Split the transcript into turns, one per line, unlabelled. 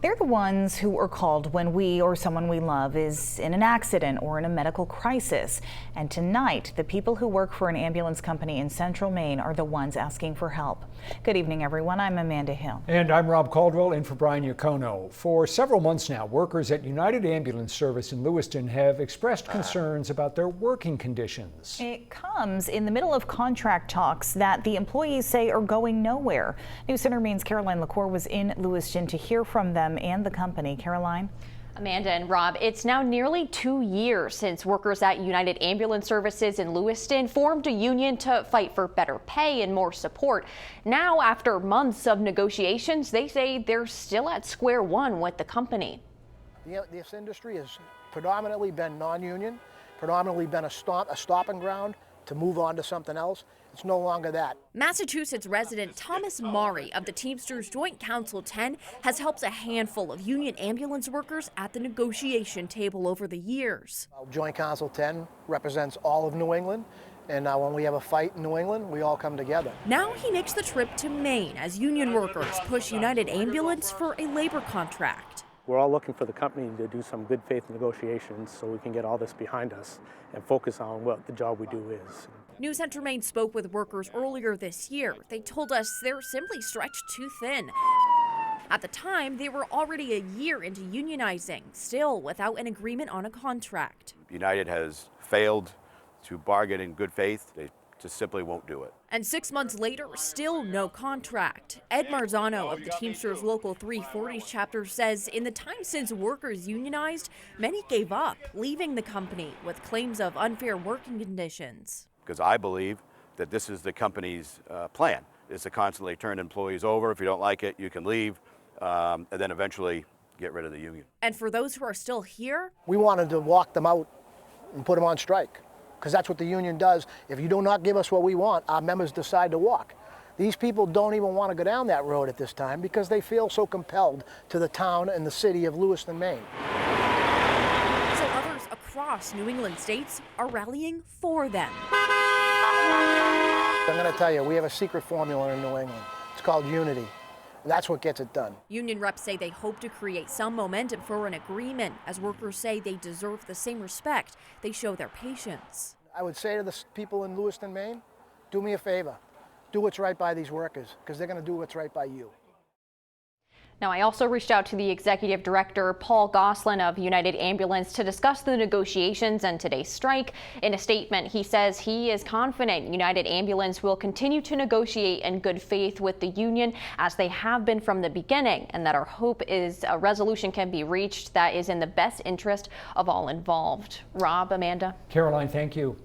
They're the ones who are called when we or someone we love is in an accident or in a medical crisis. And tonight, the people who work for an ambulance company in Central Maine are the ones asking for help. Good evening, everyone. I'm Amanda Hill.
And I'm Rob Caldwell, in for Brian Iacono. For several months now, workers at United Ambulance Service in Lewiston have expressed concerns about their working conditions.
It comes in the middle of contract talks that the employees say are going nowhere. News Center Maine's Caroline LaCour was in Lewiston to hear from them and the company. Caroline?
Amanda and Rob, it's now nearly 2 years since workers at United Ambulance Services in Lewiston formed a union to fight for better pay and more support. Now, after months of negotiations, they say they're still at square one with the company.
This industry has predominantly been non-union, predominantly been a stopping ground to move on to something else. It's no longer that.
Massachusetts resident Thomas Maury of the Teamsters Joint Council 10 has helped a handful of union ambulance workers at the negotiation table over the years.
Joint Council 10 represents all of New England, and when we have a fight in New England, we all come together.
Now he makes the trip to Maine as union workers push United Ambulance for a labor contract.
We're all looking for the company to do some good faith negotiations so we can get all this behind us and focus on what the job we do is.
News Center Maine spoke with workers earlier this year. They told us they're simply stretched too thin. At the time, they were already a year into unionizing, still without an agreement on a contract.
United has failed to bargain in good faith. They just simply won't do it.
And 6 months later, still no contract. Ed Marzano of the Teamsters Local 340 chapter says in the time since workers unionized, many gave up, leaving the company with claims of unfair working conditions.
Because I believe that this is the company's plan, is to constantly turn employees over. If you don't like it, you can leave, and then eventually get rid of the union.
And for those who are still here,
we wanted to walk them out and put them on strike, because that's what the union does. If you do not give us what we want, our members decide to walk. These people don't even want to go down that road at this time because they feel so compelled to the town and the city of Lewiston, Maine.
So others across New England states are rallying for them.
I'm going to tell you, we have a secret formula in New England. It's called unity. And that's what gets it done.
Union reps say they hope to create some momentum for an agreement, as workers say they deserve the same respect they show their patients.
I would say to the people in Lewiston, Maine, do me a favor. Do what's right by these workers, because they're going to do what's right by you.
Now, I also reached out to the executive director, Paul Goslin of United Ambulance, to discuss the negotiations and today's strike. In a statement, he says he is confident United Ambulance will continue to negotiate in good faith with the union as they have been from the beginning, and that our hope is a resolution can be reached that is in the best interest of all involved. Rob, Amanda.
Caroline, thank you.